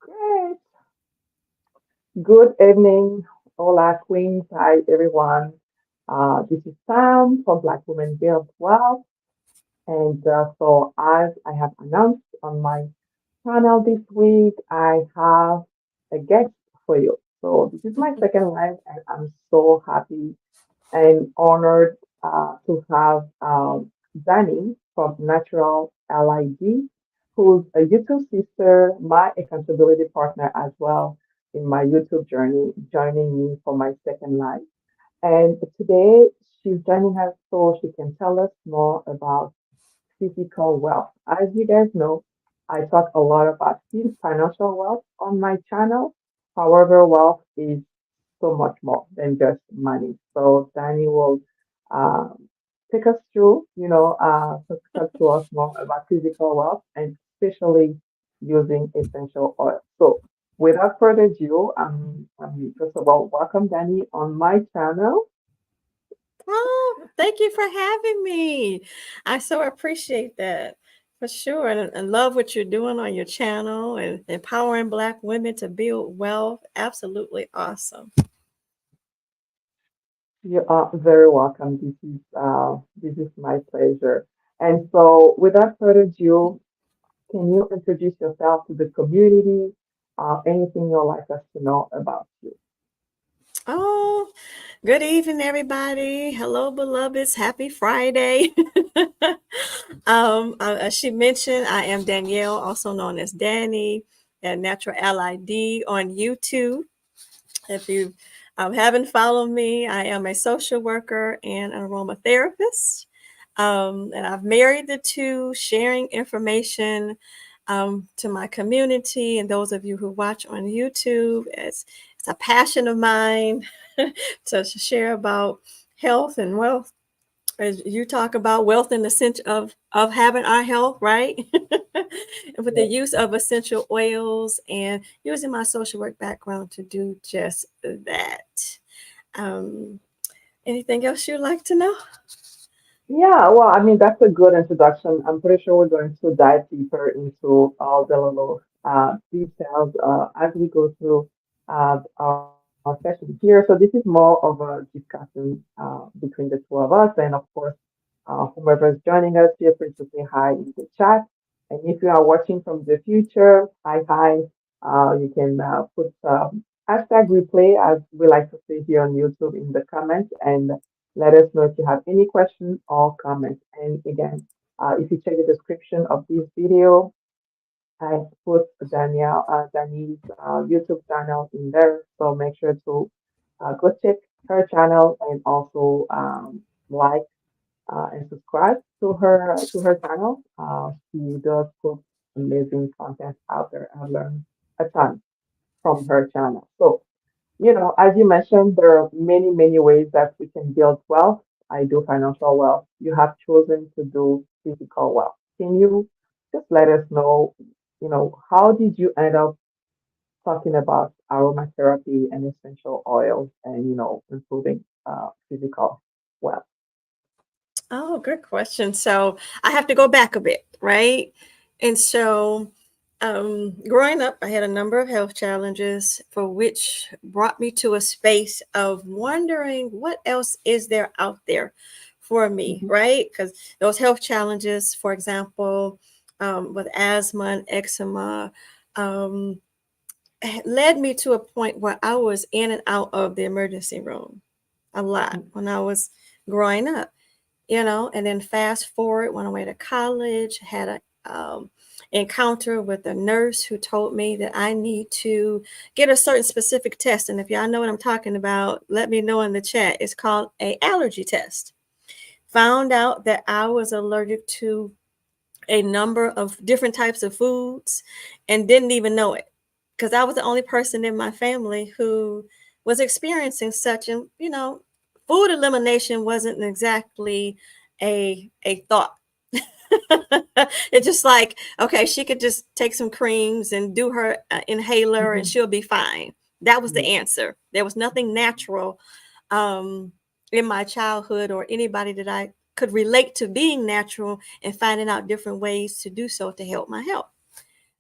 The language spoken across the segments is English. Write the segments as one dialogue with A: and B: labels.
A: Great. Good evening. Hola, Queens. Hi, everyone. This is Sam from Black Women Build Wealth. And so, as I have announced on my channel this week, I have a guest for you. So, this is my second live, and I'm so happy and honored to have Dani from Natural LID, who's a YouTube sister, my accountability partner as well in my YouTube journey, joining me for my second live. And today she's joining us so she can tell us more about physical wealth. As you guys know, I talk a lot about financial wealth on my channel. However, wealth is so much more than just money. So Danny will take us through, talk to us more about physical wealth and especially using essential oil. So without further ado, first of all, welcome Danny on my channel.
B: Oh, thank you for having me. I so appreciate that for sure. And love what you're doing on your channel and empowering Black women to build wealth. Absolutely awesome.
A: You are very welcome. This is my pleasure. And so, without further ado, can you introduce yourself to the community? Anything you'd like us to know about you?
B: Oh, good evening, everybody. Hello, beloveds. Happy Friday. As she mentioned, I am Danielle, also known as Dani, at Natural LID on YouTube. If you haven't followed me, I am a social worker and an aromatherapist. And I've married the two, sharing information to my community and those of you who watch on YouTube. It's a passion of mine to share about health and wealth. As you talk about wealth in the sense of having our health, right? And with the
A: Yes.
B: use of essential oils and using my social work background to do just that. Um, Anything else you'd like to know?
A: Yeah, well, I mean, that's a good introduction. I'm pretty sure we're going to dive deeper into all the little details as we go through our session here. So this is more of a discussion between the two of us. And of course, whomever is joining us, feel free to say hi in the chat. And if you are watching from the future, hi. You can put hashtag replay, as we like to say here on YouTube, in the comments and let us know if you have any questions or comments. And again, if you check the description of this video, I put Dani's YouTube channel in there. So make sure to go check her channel and also like and subscribe to her channel. She does put amazing content out there. I've learned a ton from her channel. So as you mentioned, there are many, many ways that we can build wealth. I do financial wealth. You have chosen to do physical wealth. Can you just let us know, how did you end up talking about aromatherapy and essential oils and, improving physical wealth?
B: Oh, good question. So I have to go back a bit, right? And so, growing up, I had a number of health challenges for which brought me to a space of wondering what else is there out there for me,
A: Hmm.
B: right? Because those health challenges, for example, with asthma and eczema, um, led me to a point where I was in and out of the emergency room a lot when I was growing up, and then fast forward, went away to college, had a encounter with a nurse who told me that I need to get a certain specific test. And if y'all know what I'm talking about, let me know in the chat. It's called a allergy test. Found out that I was allergic to a number of different types of foods and didn't even know it because I was the only person in my family who was experiencing such. And food elimination wasn't exactly a thought. It's just like, okay, she could just take some creams and do her inhaler and
A: Hmm.
B: she'll be fine. That was the
A: Yeah.
B: answer. There was nothing natural um, in my childhood or anybody that I could relate to being natural and finding out different ways to do so to help my health.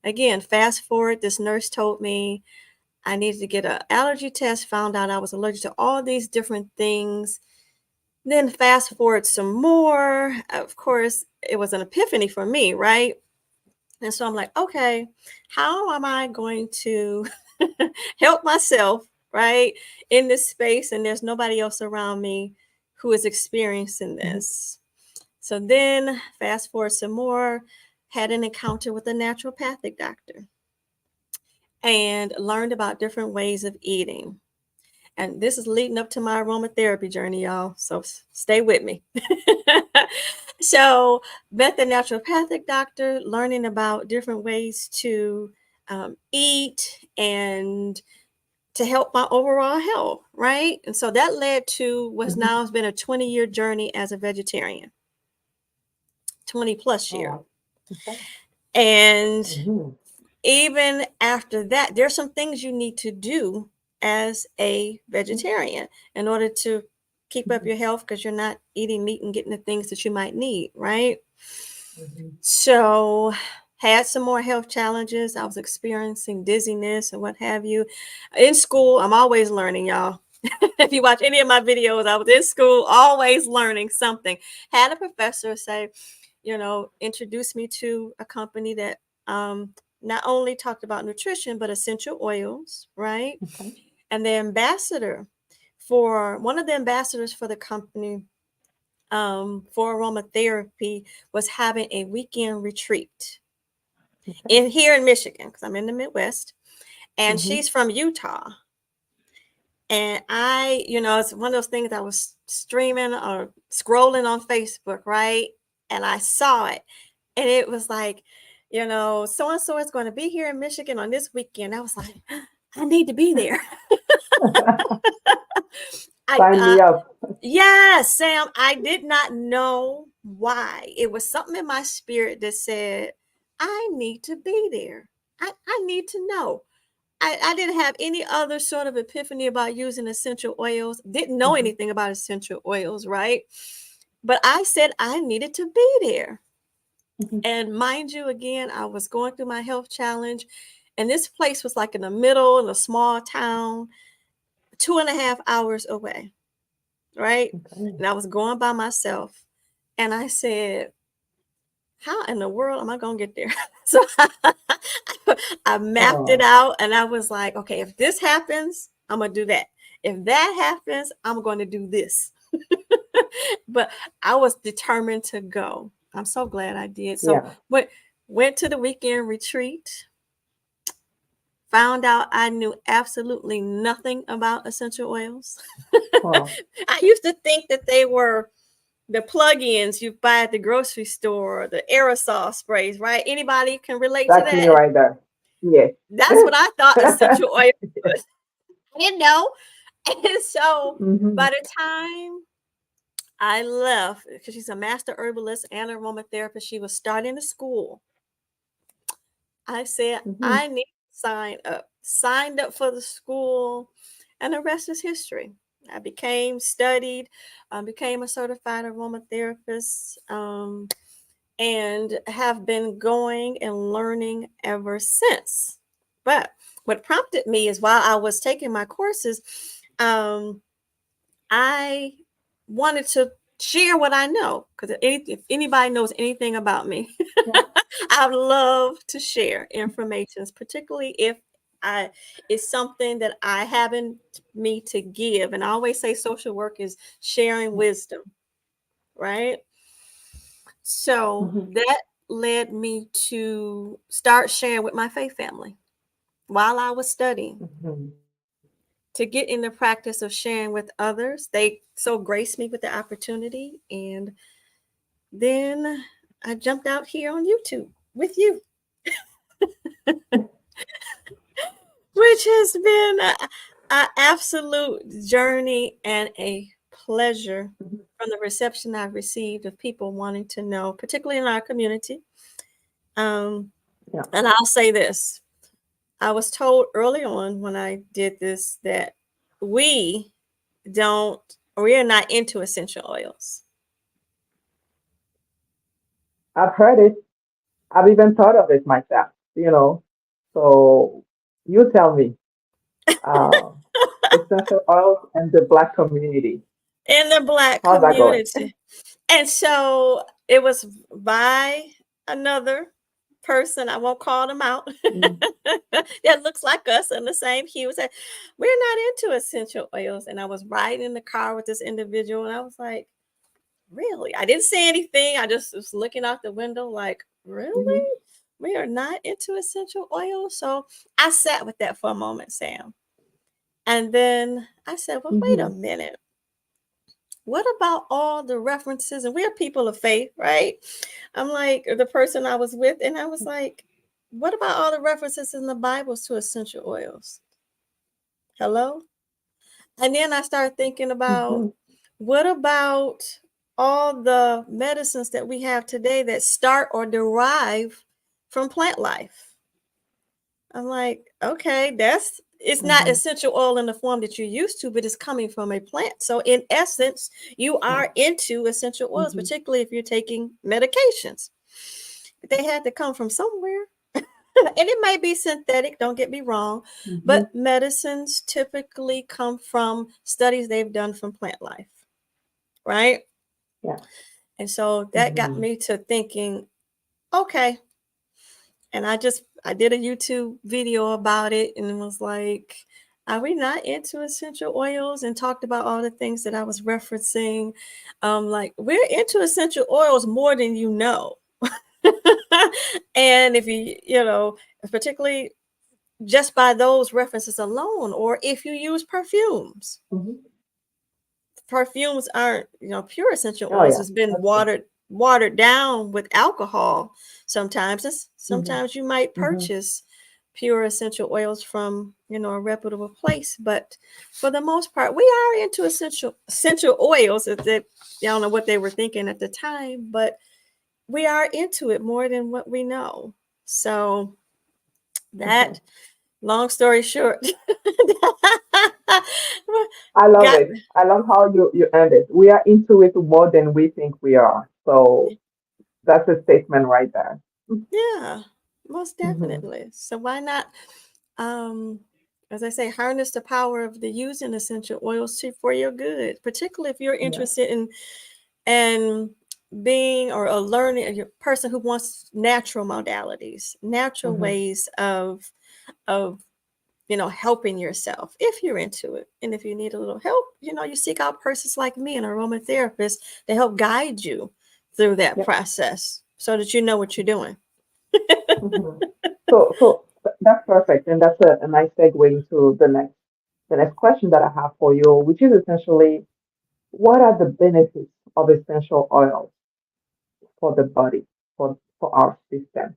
B: Again, fast forward, this nurse told me I needed to get an allergy test, found out I was allergic to all these different things. Then fast forward some more. Of course, it was an epiphany for me, right? And so I'm like, okay, how am I going to help myself, right, in this space? And there's nobody else around me who is experiencing
A: Mhm.
B: this. So then, fast forward some more, had an encounter with a naturopathic doctor and learned about different ways of eating. And this is leading up to my aromatherapy journey, y'all. So stay with me. So, met the naturopathic doctor, learning about different ways to eat and to help my overall health, right? And so that led to what's
A: Mhm.
B: now has been a 20-year journey as a vegetarian, 20 plus
A: Oh,
B: year.
A: wow. Okay.
B: And
A: Mhm.
B: even after that, there's some things you need to do as a
A: Mhm.
B: vegetarian in order to keep up
A: Mhm.
B: your health because you're not eating meat and getting the things that you might need, right?
A: Mhm.
B: So, had some more health challenges. I was experiencing dizziness and what have you. In school, I'm always learning, y'all. If you watch any of my videos, I was in school always learning something. Had a professor say, introduce me to a company that um, not only talked about nutrition, but essential oils, right?
A: Okay.
B: And the ambassador for one of the ambassadors for the company for aromatherapy was having a weekend retreat
A: Okay.
B: in here in Michigan, because I'm in the Midwest, and
A: Mhm.
B: she's from Utah. And it's one of those things I was streaming or scrolling on Facebook, right? And I saw it. And it was like, so and so is going to be here in Michigan on this weekend. I was like, I need to be there. I
A: Sign me up.
B: Yes, Sam, I did not know why. It was something in my spirit that said, I need to be there. I need to know. I didn't have any other sort of epiphany about using essential oils, didn't know
A: Mhm.
B: anything about essential oils, right? But I said I needed to be there.
A: Mhm.
B: And mind you, again, I was going through my health challenge, and this place was like in the middle in a small town, 2.5 hours away, right?
A: Okay.
B: And I was going by myself. And I said, how in the world am I going to get there? So I mapped it
A: Oh,
B: out and I was like, okay, if this happens, I'm going to do that. If that happens, I'm going to do this. But I was determined to go. I'm so glad I did. So
A: yeah.
B: went to the weekend retreat, found out I knew absolutely nothing about essential oils.
A: Oh,
B: I used to think that they were the plug-ins you buy at the grocery store, the aerosol sprays, right? Anybody can relate to
A: that's me
B: that?
A: right there. Yes.
B: That's what I thought essential oil was. I didn't know. And so
A: Mhm.
B: by the time I left, because she's a master herbalist and aromatherapist, she was starting a school. I said,
A: Mhm.
B: I need to sign up. Signed up for the school, and the rest is history. I studied, became a certified aromatherapist, and have been going and learning ever since. But what prompted me is while I was taking my courses, um, I wanted to share what I know because if anybody knows anything about me,
A: Yeah.
B: I love to share information, particularly if I it's something that I haven't me to give. And I always say social work is sharing
A: Yeah.
B: wisdom, right? So
A: Mhm.
B: that led me to start sharing with my faith family while I was studying
A: Mhm.
B: to get in the practice of sharing with others. They so graced me with the opportunity. And then I jumped out here on YouTube with you, which has been a absolute journey and a pleasure
A: Mhm.
B: from the reception I've received of people wanting to know, particularly in our community. Um,
A: Yeah.
B: and I'll say this, I was told early on when I did this that we don't, we are not into essential oils.
A: I've heard it. I've even thought of it myself, you know. So you tell me, uh, essential oils and the Black community.
B: In the Black
A: How's that going?
B: community. And so it was by another person, I won't call them out,
A: Mm-hmm.
B: that looks like us in the same hue. Said, we're not into essential oils. And I was riding in the car with this individual, and I was like, really? I didn't say anything. I just was looking out the window, like, really?
A: Mm-hmm.
B: We are not into essential oils. So I sat with that for a moment, Sam. And then I said, well, wait a
A: Mm-hmm.
B: minute. What about all the references? And we're people of faith, right? I'm like the person I was with, and I was like, what about all the references in the Bible to essential oils? Hello? And then I started thinking about,
A: Mm-hmm.
B: what about all the medicines that we have today that start or derive from plant life? I'm like, okay, it's not
A: Mm-hmm.
B: essential oil in the form that you're used to, but it's coming from a plant. So in essence, you
A: Yeah.
B: are into essential oils,
A: Mm-hmm.
B: particularly if you're taking medications. But they had to come from somewhere. And it may be synthetic, don't get me wrong,
A: Mm-hmm.
B: but medicines typically come from studies they've done from plant life, right?
A: Yeah.
B: And so that got
A: Mm-hmm.
B: me to thinking, okay, and I did a YouTube video about it, and it was like, are we not into essential oils? And talked about all the things that I was referencing. Like, we're into essential oils more than you know. And if particularly just by those references alone, or if you use
A: Mm-hmm.
B: perfumes aren't, pure essential
A: Oh
B: oils.
A: yeah,
B: It's been
A: that's true.
B: watered down with alcohol sometimes.
A: Mm-hmm.
B: Sometimes you might
A: Mm-hmm.
B: purchase pure essential oils from, a reputable place, but for the most part, we are into essential oils. If they, I don't know what they were thinking at the time, but we are into it more than what we know. So
A: Mm-hmm.
B: that, long story short,
A: I love
B: got
A: it. I love how you end it. We are into it more than we think we are. So that's a statement right there.
B: yeah, most
A: Mm-hmm.
B: definitely. So why not, um, as I say, harness the power of the using essential oils for your good, particularly if you're
A: Yeah.
B: interested in being or a learning a person who wants natural modalities, natural
A: Mm-hmm.
B: ways of helping yourself if you're into it. And if you need a little help, you seek out persons like me, an aromatherapist, to help guide you through that
A: Yep.
B: process so that you know what you're doing.
A: Mm-hmm. So that's perfect, and that's a nice segue into the next question that I have for you, which is essentially, what are the benefits of essential oils for the body, for our system?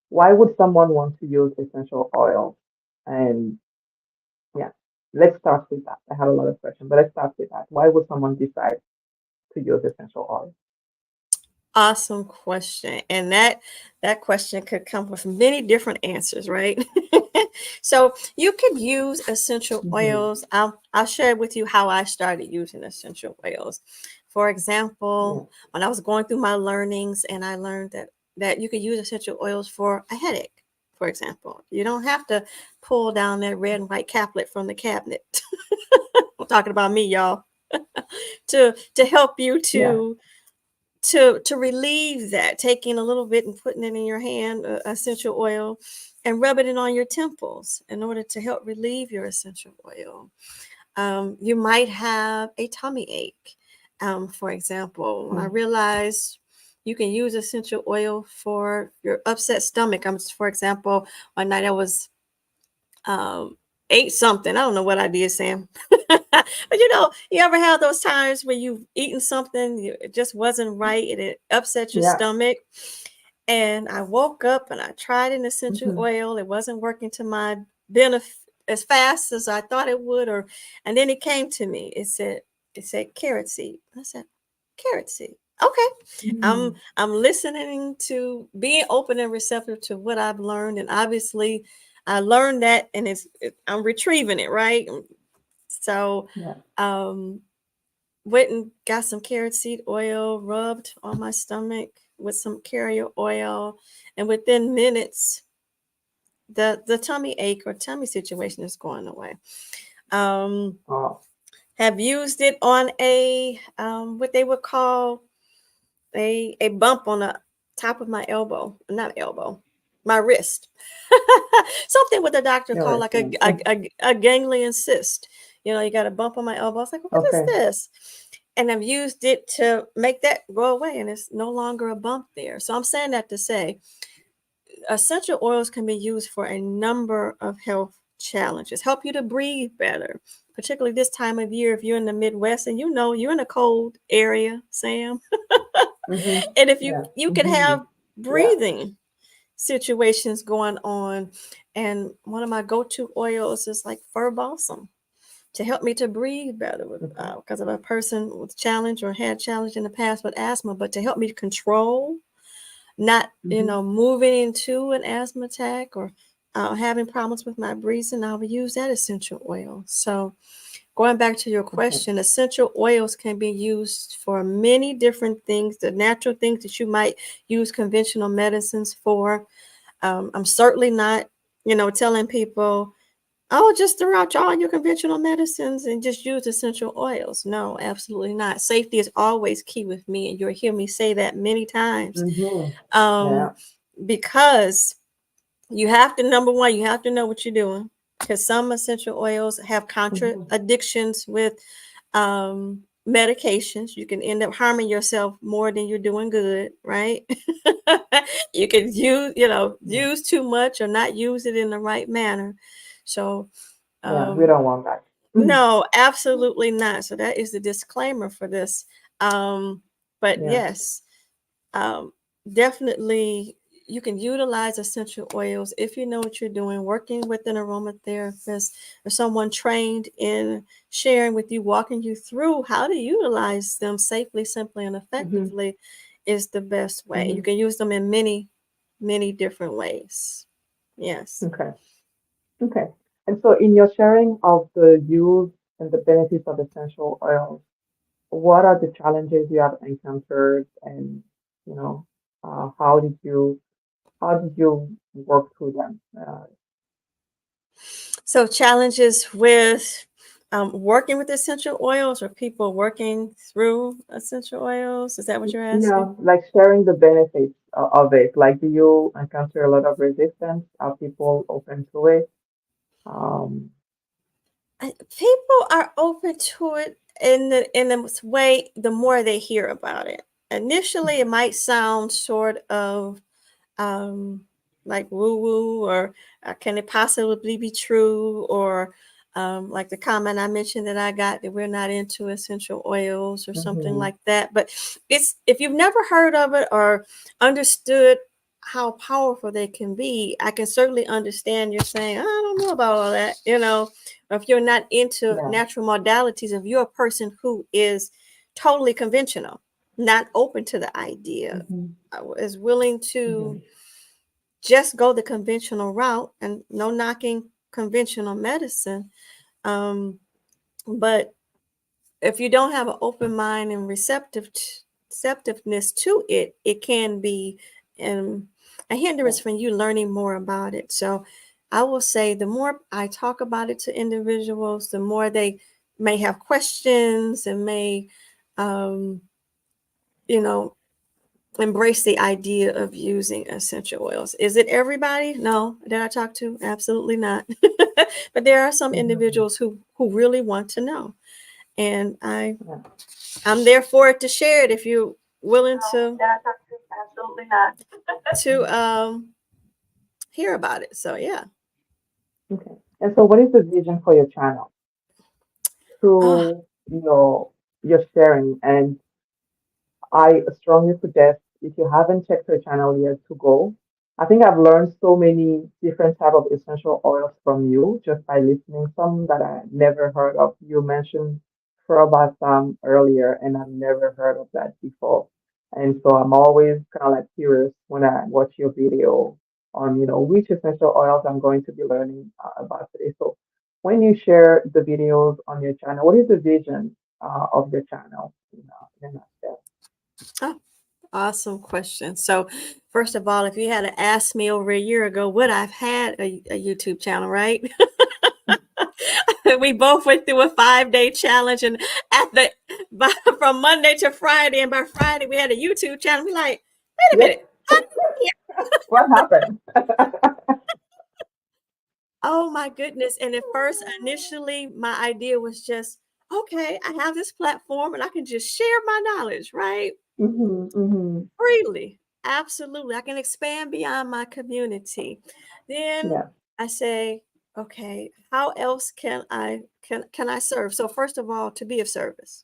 A: Why would someone want to use essential oils? And yeah, let's start with that. I have a lot of questions, but let's start with that. Why would someone decide to use essential oil?
B: Awesome question. And that question could come with many different answers, right? So you could use essential
A: Mm-hmm.
B: oils. I'll share with you how I started using essential oils. For
A: Yeah.
B: example, when I was going through my learnings, and I learned that you could use essential oils for a headache, for example. You don't have to pull down that red and white caplet from the cabinet. I'm talking about me, y'all. To help you
A: Yeah.
B: to relieve that, taking a little bit and putting it in your hand, essential oil, and rubbing it on your temples in order to help relieve your essential oil. You might have a tummy ache, for example. I
A: Mm-hmm.
B: realized you can use essential oil for your upset stomach. For example, one night I was um, ate something. I don't know what I did, Sam. But you ever have those times where you've eaten something, it just wasn't right, and it upset your
A: Yeah.
B: stomach? And I woke up and I tried an essential
A: Mm-hmm.
B: oil. It wasn't working to my benefit as fast as I thought it would, and then it came to me. It said carrot seed. I said, carrot seed. Okay. I'm
A: Mm-hmm.
B: I'm listening, to being open and receptive to what I've learned, and obviously I learned that, and I'm retrieving it, right? So
A: Yeah.
B: um went and got some carrot seed oil, rubbed on my stomach, with some carrier oil, and within minutes, the tummy ache or tummy situation is going away. Um,
A: Oh,
B: have used it on a what they would call a bump on the top of my elbow, not elbow, my wrist. Something what the doctor called like
A: interesting.
B: a ganglion cyst. You know, you got a bump on my elbow. I was like, what is
A: Okay.
B: this? And I've used it to make that go away, and it's no longer a bump there. So I'm saying that to say essential oils can be used for a number of health challenges, help you to breathe better, particularly this time of year if you're in the Midwest and you know you're in a cold area, Sam.
A: Mm-hmm.
B: And if
A: Yeah.
B: you can
A: Mm-hmm.
B: have
A: Yeah.
B: breathing situations going on, and one of my go-to oils is like fir balsam to help me to breathe better with
A: Okay.
B: because of a person with challenge or had challenge in the past with asthma, but to help me control not
A: Mm-hmm.
B: moving into an asthma attack or having problems with my breathing, I will use that essential oil. So going back to your
A: Okay.
B: question, essential oils can be used for many different things, the natural things that you might use conventional medicines for. I'm certainly not, telling people, oh, just throw out all your conventional medicines and just use essential oils. No, absolutely not. Safety is always key with me, and you'll hear me say that many times.
A: Mm-hmm.
B: Um,
A: Yeah.
B: because you have to, number one, you have to know what you're doing, because some essential oils have
A: Mm-hmm.
B: contradictions with medications. You can end up harming yourself more than you're doing good, right? You can
A: Yeah.
B: use too much or not use it in the right manner. So
A: Yeah. We
B: um,
A: don't want that. Mm.
B: no, absolutely not. So that is the disclaimer for this. Um, but
A: Yeah.
B: yes, um, definitely you can utilize essential oils if you know what you're doing, working with an aromatherapist or someone trained in sharing with you, walking you through how to utilize them safely, simply, and
A: Mm-hmm.
B: effectively is the best way. You
A: Mm-hmm.
B: can use them in many, many different ways. Yes.
A: Okay. Okay. And so, in your sharing of the use and the benefits of essential oils, what are the challenges you have encountered, and you know, how did you work through them?
B: So challenges with working with essential oils or people working through essential oils. Is that what you're asking?
A: Yeah, like sharing the benefits of it. Like, do you encounter a lot of resistance? Are people open to it? Um,
B: People are open to it in the way the more they hear about it. Initially, it might sound sort of um, like woo woo, or can it possibly be true, or like the comment I mentioned that I got that we're not into essential oils or something
A: mhm,
B: like that. But it's if you've never heard of it or understood how powerful they can be, I can certainly understand you're saying, I don't know about all that, or if you're not into
A: yeah.
B: natural modalities, if you're a person who is totally conventional, not open to the idea,
A: Hmm.
B: is willing to
A: Hmm.
B: just go the conventional route, and no knocking conventional medicine. Um, but if you don't have an open mind and receptiveness to it, it can be um, a
A: Yeah.
B: hindrance from you learning more about it. So I will say the more I talk about it to individuals, the more they may have questions and may, um, you know, embrace the idea of using essential oils. Is it everybody? No. That I talk to? Absolutely not. But there are some
A: Hmm.
B: individuals who really want to know. And
A: Yeah.
B: I'm there for it to share it if you're willing to
A: That I talk to? Absolutely not.
B: to hear about it. So yeah.
A: Okay. And so, what is the vision for your channel
B: Oh,
A: through your sharing? And I strongly suggest, if you haven't checked her channel yet, to go. I think I've learned so many different type of essential oils from you just by listening. Some that I never heard of. You mentioned Frobasam earlier, and I've never heard of that before. And so I'm always kind of like curious when I watch your video on, which essential oils I'm going to be learning about today. So when you share the videos on your channel, what is the vision of your channel in a nutshell?
B: Awesome question. So, first of all, if you had to ask me over a year ago, would I've had a YouTube channel, right? We both went through a 5 day challenge, and at the from Monday to Friday, and by Friday we had a YouTube channel. We like, wait a minute,
A: Yep.
B: how did we get here?
A: What happened?
B: Oh my goodness! And at first, initially, my idea was just, okay, I have this platform, and I can just share my knowledge, right?
A: Mhm. Mhm.
B: Freely. Absolutely. I can expand beyond my community. Then
A: Yeah.
B: I say, okay, how else can I serve? So first of all, to be of service.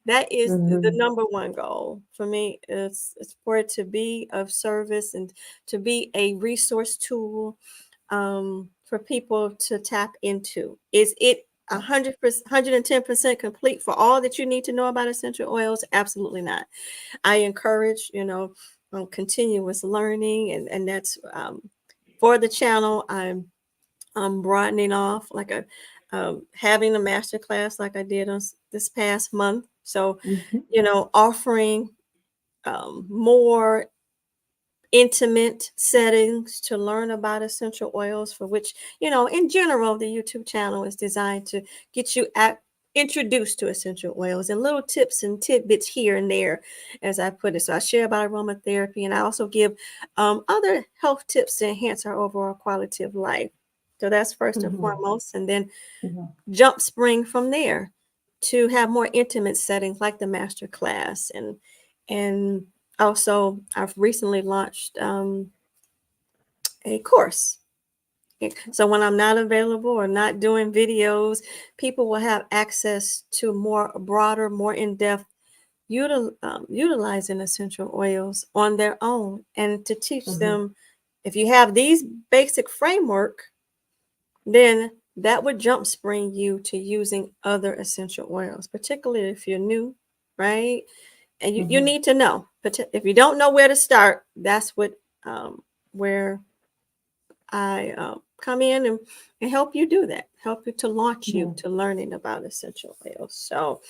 B: That is the
A: Mhm.
B: number one goal for me. Is for it to be of service and to be a resource tool for people to tap into. Is it
A: Yeah.
B: 100%, 110% complete for all that you need to know about essential oils? Absolutely not. I encourage, continuous learning, and that's for the channel. I'm broadening off like a having a master class like I did on this past month. So,
A: Mhm.
B: offering more intimate settings to learn about essential oils, for which, in general, the YouTube channel is designed to get you introduced to essential oils and little tips and tidbits here and there, as I put it. So I share about aromatherapy, and I also give other health tips to enhance our overall quality of life. So that's first and
A: Mhm.
B: foremost, and then
A: Mhm.
B: jump spring from there to have more intimate settings like the master class, and also I've recently launched a course. So when I'm not available or not doing videos, people will have access to more broader, more in-depth utilizing essential oils on their own, and to teach
A: Mhm.
B: them, if you have these basic framework, then that would jump spring you to using other essential oils, particularly if you're new, right? And you
A: Mhm.
B: need to know. But if you don't know where to start, that's where I come in and help you do that, help you to launch you
A: Yeah.
B: to learning about essential oils. So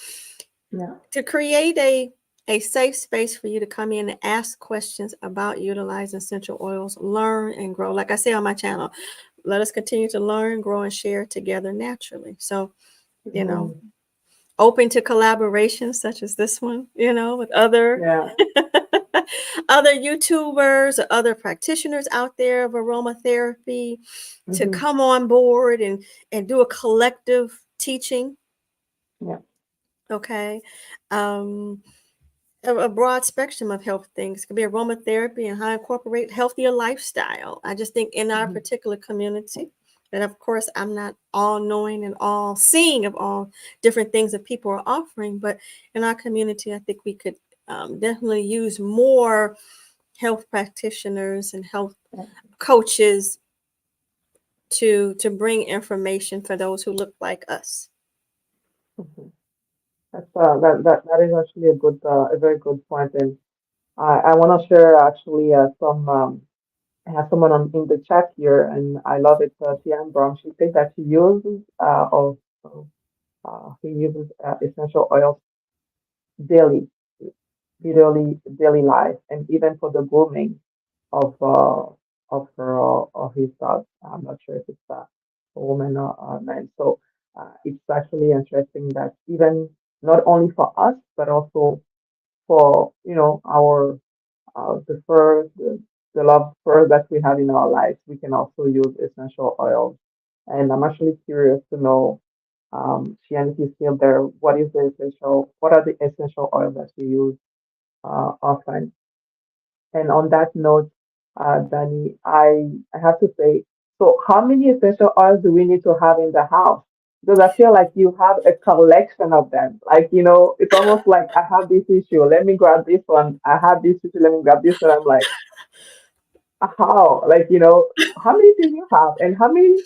A: Yeah.
B: to create a safe space for you to come in and ask questions about utilizing essential oils, learn and grow. Like I say on my channel, let us continue to learn, grow, and share together naturally. So, you know,
A: Mhm.
B: open to collaborations such as this one, with other
A: Yeah.
B: other YouTubers or other practitioners out there of aromatherapy, to
A: Mhm.
B: come on board and do a collective teaching.
A: Yeah.
B: Okay. Um, a broad spectrum of health things. It could be aromatherapy and how to incorporate healthier lifestyle. I just think in our
A: Mhm.
B: particular community, and of course, I'm not all knowing and all seeing of all different things that people are offering, but in our community, I think we could definitely use more health practitioners and health
A: Yeah.
B: coaches to bring information for those who look like us.
A: Mhm. That is actually a very good point, and I want to share actually some. I have someone in the chat here, and I love it. Tian Brown. She says that she uses he uses essential oils daily, literally daily life, and even for the grooming of her of his dog. I'm not sure if it's a woman or a man. So it's actually interesting that even not only for us, but also for our the love fur that we have in our lives, we can also use essential oils. And I'm actually curious to know, Shian, if you're still there, what are the essential oils that you use often? And on that note, Dani, I have to say, so how many essential oils do we need to have in the house? Because I feel like you have a collection of them. Like, it's almost like I have this issue. Let me grab this one. I have this issue. Let me grab this one. I'm like, how? Like, how many do you have? And how many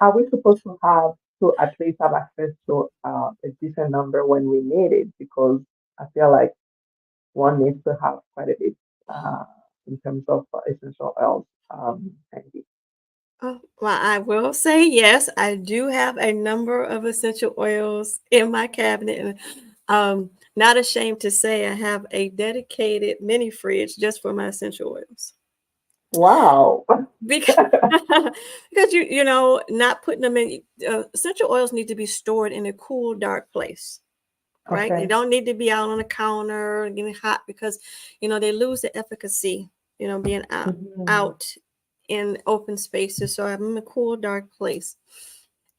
A: are we supposed to have to at least have access to a decent number when we need it? Because I feel like one needs to have quite a bit uh, in terms of essential oils. Handy.
B: Oh, well, I will say yes. I do have a number of essential oils in my cabinet, and Not ashamed to say I have a dedicated mini fridge just for my essential oils.
A: Wow.
B: Because, because not putting them in essential oils need to be stored in a cool, dark place, right? They
A: Okay.
B: don't need to be out on the counter and getting hot because, they lose the efficacy, being
A: Hmm.
B: out in open spaces. So I'm in a cool, dark place.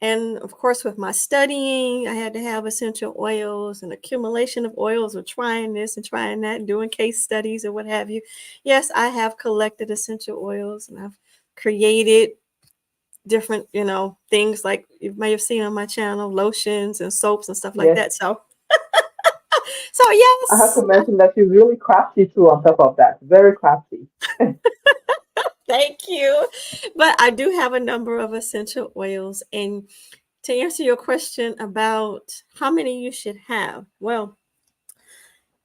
B: And of course, with my studying, I had to have essential oils and accumulation of oils of trying this and trying that, doing case studies or what have you. Yes, I have collected essential oils and I've created different, things like you may have seen on my channel, lotions and soaps and stuff like
A: Yes.
B: that. So
A: I have to
B: yes,
A: mention that she's really crafty too, on top of that. Very crafty.
B: thank you. But I do have a number of essential oils. And to answer your question about how many you should have, well,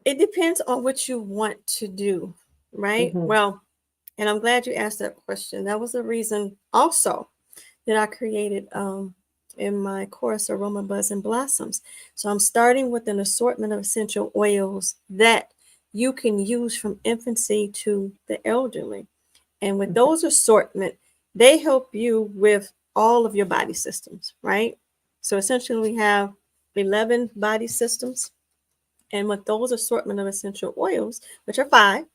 B: it depends on what you want to do, right?
A: Hmm.
B: Well, and I'm glad you asked that question. That was the reason also that I created in my course, Aroma Buzz and Blossoms. So I'm starting with an assortment of essential oils that you can use from infancy to the elderly. And with
A: Okay.
B: those assortment, they help you with all of your body systems, right? So essentially we have 11 body systems. And with those assortment of essential oils, which are five,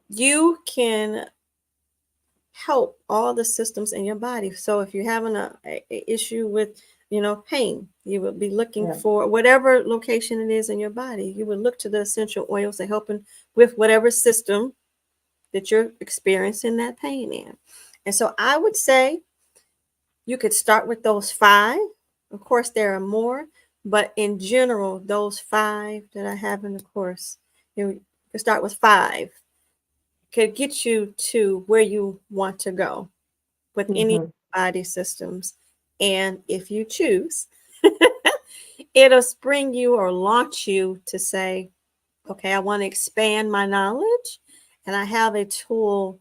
B: you can help all the systems in your body. So if you're having a issue with, pain, you would be looking
A: Yeah.
B: for whatever location it is in your body. You would look to the essential oils to helping with whatever system that you're experiencing that pain in. And so I would say you could start with those five. Of course, there are more, but in general, those five that I have in the course, you can start with five, could get you to where you want to go with any
A: Hmm.
B: body systems. And if you choose, it'll spring you or launch you to say, okay, I want to expand my knowledge. And I have a tool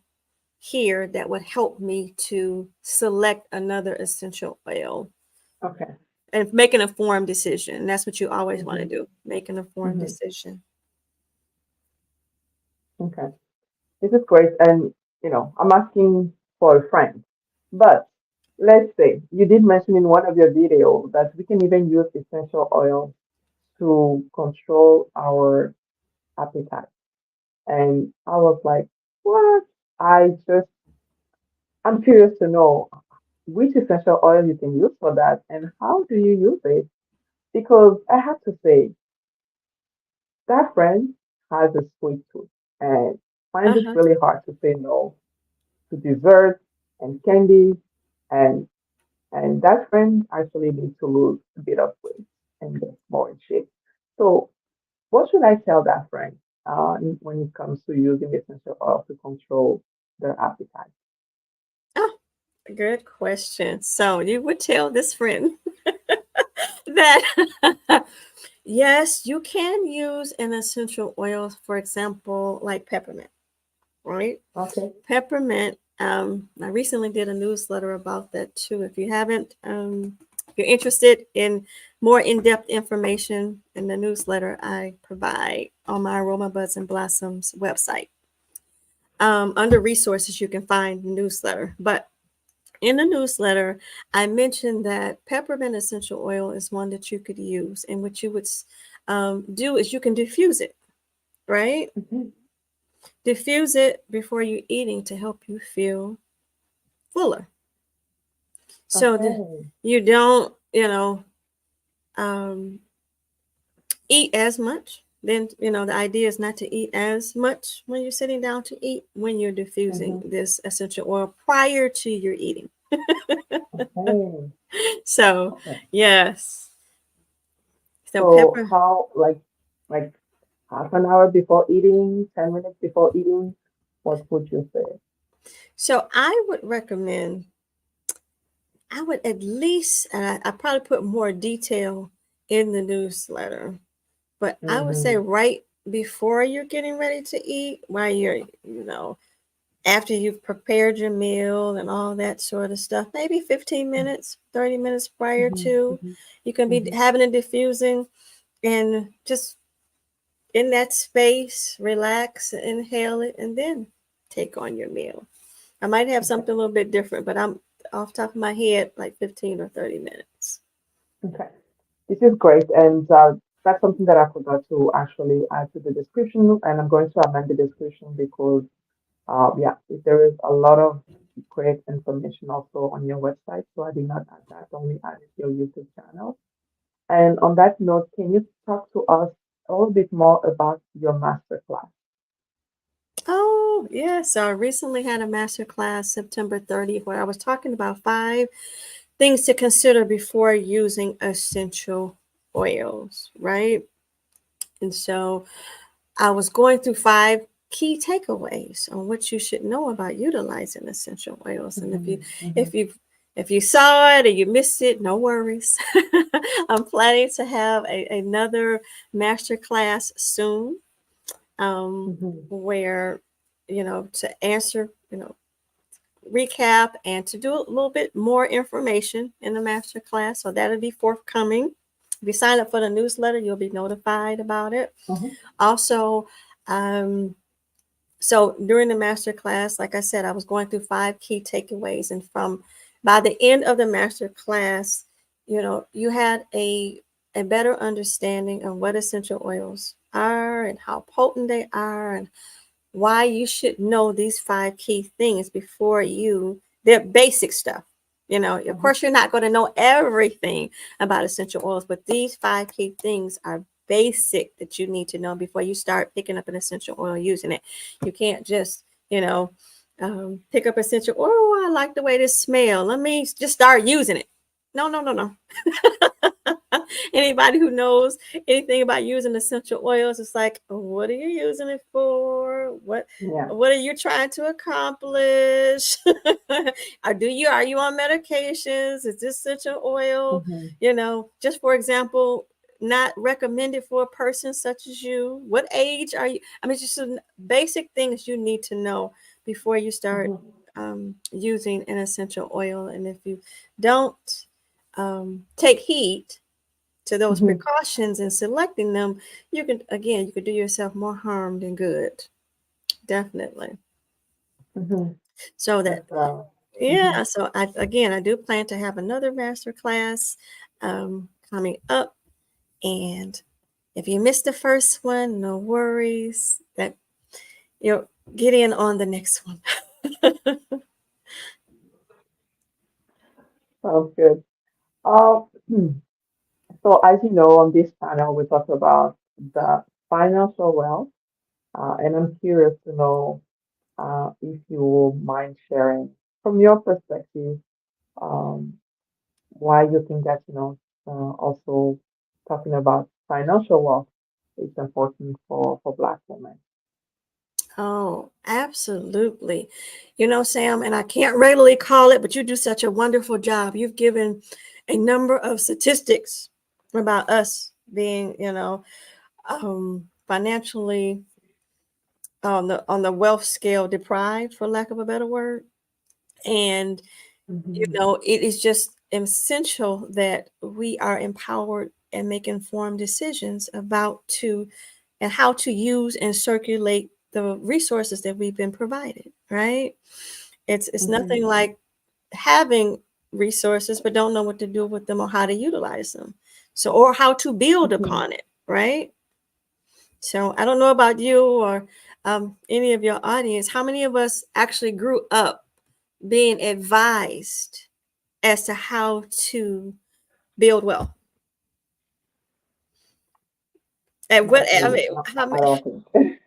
B: here that would help me to select another essential oil
A: Okay.
B: and make an informed decision. That's what you always want to
A: Hmm.
B: do, make an informed
A: Hmm.
B: decision.
A: Okay. This is great. And, I'm asking for a friend. But let's say you did mention in one of your videos that we can even use essential oil to control our appetite. And I was like, what? I just, I'm curious to know which essential oil you can use for that and how do you use it? Because I have to say, that friend has a sweet tooth and finds it
B: Uh-huh.
A: really hard to say no to dessert and candy. And that friend actually needs to lose a bit of weight and get more in shape. So what should I tell that friend when it comes to using essential oil to control their appetite?
B: Oh, good question. So you would tell this friend that yes, you can use an essential oil, for example, like peppermint, right?
A: Okay.
B: Peppermint. I recently did a newsletter about that too. If you haven't, if you're interested in more in-depth information in the newsletter I provide on my Aroma Buds and Blossoms website. Under resources, you can find the newsletter. But in the newsletter, I mentioned that peppermint essential oil is one that you could use, and what you would do is you can diffuse it, right?
A: Hmm.
B: Diffuse it before you're eating to help you feel fuller. So that
A: Okay.
B: you don't, um, eat as much. Then, the idea is not to eat as much when you're sitting down to eat when you're diffusing
A: Hmm.
B: this essential oil prior to your eating.
A: Okay.
B: So,
A: Okay.
B: yes. So,
A: So
B: pepper.
A: how like half an hour before eating, 10 minutes before eating, what would you say?
B: So, I would recommend, I would at least, and I probably put more detail in the newsletter, but I would say
A: Hmm.
B: right before you're getting ready to eat, while you're, after you've prepared your meal and all that sort of stuff, maybe 15 minutes, 30 minutes prior
A: Hmm.
B: to,
A: Hmm.
B: you can be
A: Hmm.
B: having a diffusing. and just in that space, relax, inhale it, and then take on your meal. I might have
A: Okay.
B: something a little bit different, but I'm off the top of my head like 15 or 30 minutes.
A: Okay. This is great, and that's something that I forgot to actually add to the description, and I'm going to amend the description because, yeah, there is a lot of great information also on your website, so I did not add that, only added your YouTube channel. And on that note, can you talk to us a little bit more about your master class?
B: Oh, yeah. So I recently had a master class September 30th where I was talking about 5 things to consider before using essential oils, right? And so I was going through 5 key takeaways on what you should know about utilizing essential oils. And
A: Mm-hmm, mm-hmm,
B: if you if you saw it or you missed it, no worries. I'm planning to have another master class soon, um,
A: mm-hmm,
B: where to answer, recap and to do a little bit more information in the master class. So that'll be forthcoming. If you sign up for the newsletter, you'll be notified about it.
A: mm-hmm,
B: Also, um, so during the master class, like I said, I was going through 5 key takeaways, and from by the end of the master class, you had a better understanding of what essential oils are and how potent they are and why you should know these 5 key things before they're basic stuff. Of
A: mm-hmm,
B: course, you're not going to know everything about essential oils, but these 5 key things are basic that you need to know before you start picking up an essential oil using it. You can't just, pick up essential. Oh, I like the way this smell. Let me just start using it. No, no, no, no. Anybody who knows anything about using essential oils, it's like, what are you using it for?
A: yeah.
B: What are you trying to accomplish? Are you on medications? Is this essential oil?
A: Mm-hmm,
B: Just for example, not recommended for a person such as you. What age are you? I mean, just some basic things you need to know before you start
A: mm-hmm,
B: using an essential oil. And if you don't take heed to those
A: mm-hmm,
B: precautions in selecting them, you could do yourself more harm than good. Definitely.
A: mm-hmm.
B: So that,
A: That's
B: yeah.
A: mm-hmm.
B: So I do plan to have another master class coming up, and if you missed the first one, no worries. That you'll get in on the next one.
A: Sounds good. Hmm. So as you know, on this panel, we talk about the financial wealth, and I'm curious to know if you will mind sharing from your perspective, um, why you think that, also talking about financial wealth is important for Black women.
B: Oh, absolutely. Sam, and I can't readily call it, but you do such a wonderful job. You've given a number of statistics about us being, financially on the wealth scale deprived, for lack of a better word. And
A: Mm-hmm,
B: it is just essential that we are empowered and make informed decisions about to and how to use and circulate the resources that we've been provided, right? It's
A: mm-hmm,
B: nothing like having resources but don't know what to do with them or how to utilize them. So or how to build
A: mm-hmm,
B: upon it, right? So I don't know about you or any of your audience, how many of us actually grew up being advised as to how to build wealth? And what
A: not
B: I
A: really.
B: mean,
A: No,
B: how
A: I
B: many,
A: don't think.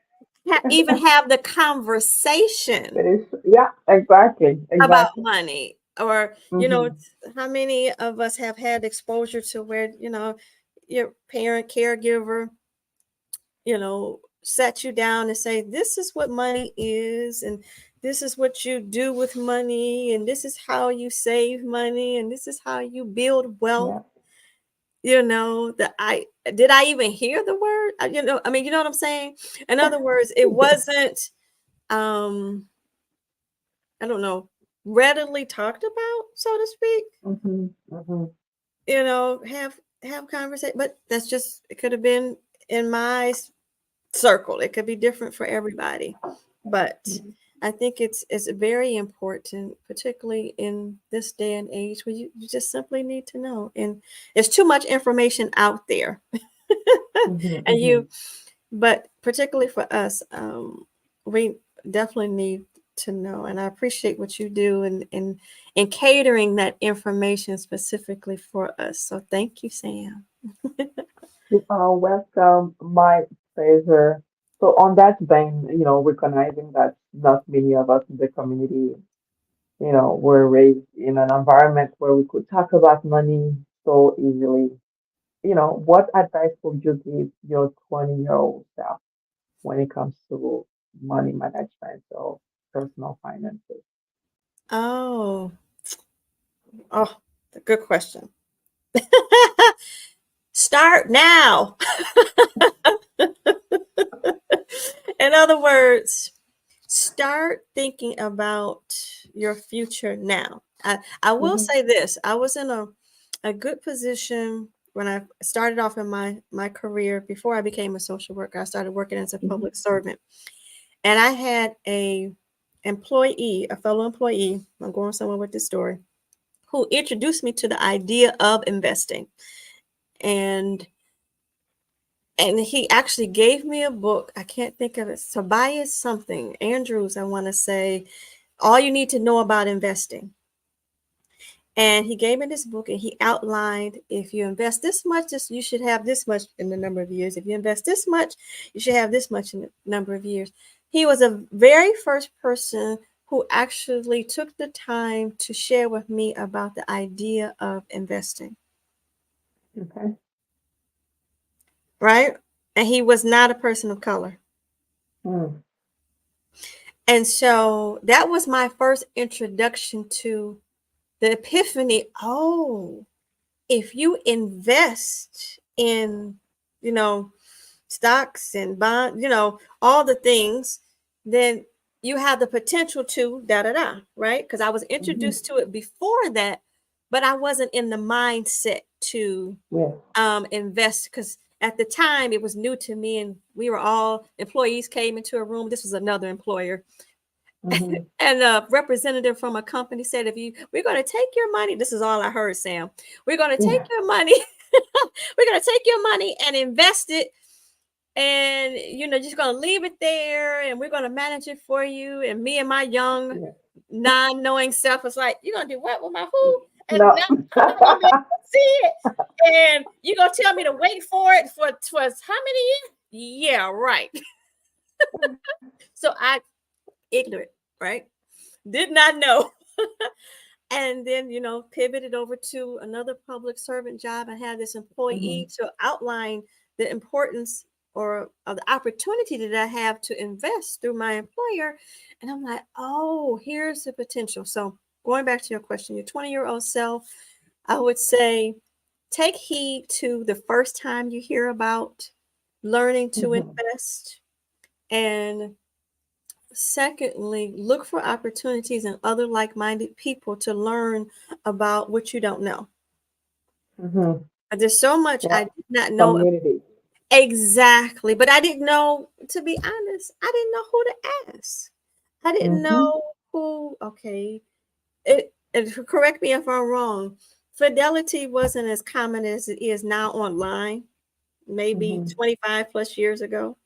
B: even have the conversation
A: It is, yeah, exactly,
B: about
A: exactly.
B: money? Or
A: Mm-hmm,
B: how many of us have had exposure to where your parent caregiver sat you down and say, this is what money is, and this is what you do with money, and this is how you save money, and this is how you build wealth.
A: yeah.
B: That I did I even hear the word? I mean, you know what I'm saying? In other words, it wasn't um I don't know, readily talked about, so to speak.
A: Mm-hmm, mm-hmm,
B: Have have conversation, but that's just, it could have been in my circle. It could be different for everybody. But
A: Mhm.
B: I think it's very important, particularly in this day and age where you just simply need to know. And there's too much information out there.
A: Mhm.
B: And you,
A: Mhm.
B: but particularly for us, we definitely need to know. And I appreciate what you do in catering that information specifically for us. So thank you, Sam.
A: You are welcome, my pleasure. So on that vein, recognizing that not many of us in the community, were raised in an environment where we could talk about money so easily. What advice would you give your 20-year-old self when it comes to money management or personal finances?
B: Oh, oh, good question. Start now. In other words, start thinking about your future now. I will
A: Mm-hmm.
B: say this. I was in a good position when I started off in my career. Before I became a social worker, I started working as a
A: Mm-hmm.
B: public servant. And I had a fellow employee, I'm going somewhere with this story, who introduced me to the idea of investing. And he actually gave me a book. I can't think of it. Tobias something, Andrews, I want to say, All You Need to Know About Investing. And he gave me this book and he outlined, if you invest this much, you should have this much in the number of years. If you invest this much, you should have this much in the number of years. He was a very first person who actually took the time to share with me about the idea of investing,
A: Okay.
B: right? And he was not a person of color.
A: Mm.
B: And so that was my first introduction to the epiphany. Oh, if you invest in, you know, stocks and bond, all the things, then you have the potential to da da da, right? Because I was
A: Mm-hmm.
B: introduced to it before that, but I wasn't in the mindset to
A: Yes.
B: invest because at the time it was new to me, and we were all employees came into a room. This was another employer,
A: Mm-hmm.
B: and a representative from a company said, "If you, we're going to take your money." This is all I heard, Sam. We're going to take
A: Yeah.
B: your money. We're going to take your money and invest it, and just going to leave it there, and we're going to manage it for you. And me and my young,
A: Yeah.
B: non-knowing self was like, "You're going to do what with my who?" And
A: No.
B: now I'm not going to be able to see it. And you're going to tell me to wait for it for how many years? Yeah, right. So I ignorant, right? Did not know. And then pivoted over to another public servant job and had this
A: Mm-hmm.
B: employee to outline the importance or of the opportunity that I have to invest through my employer. And I'm like, oh, here's the potential. So going back to your question, your 20-year-old self, I would say take heed to the first time you hear about learning to
A: Mm-hmm.
B: invest. And secondly, look for opportunities and other like minded people to learn about what you don't know.
A: Mm-hmm.
B: There's so much I
A: Yeah.
B: did not know
A: Community.
B: exactly, but I didn't know, to be honest, I didn't know who to ask. I didn't
A: Mm-hmm.
B: know who, okay, it correct me if I'm wrong. Fidelity wasn't as common as it is now online, maybe
A: Mm-hmm.
B: 25 plus years ago,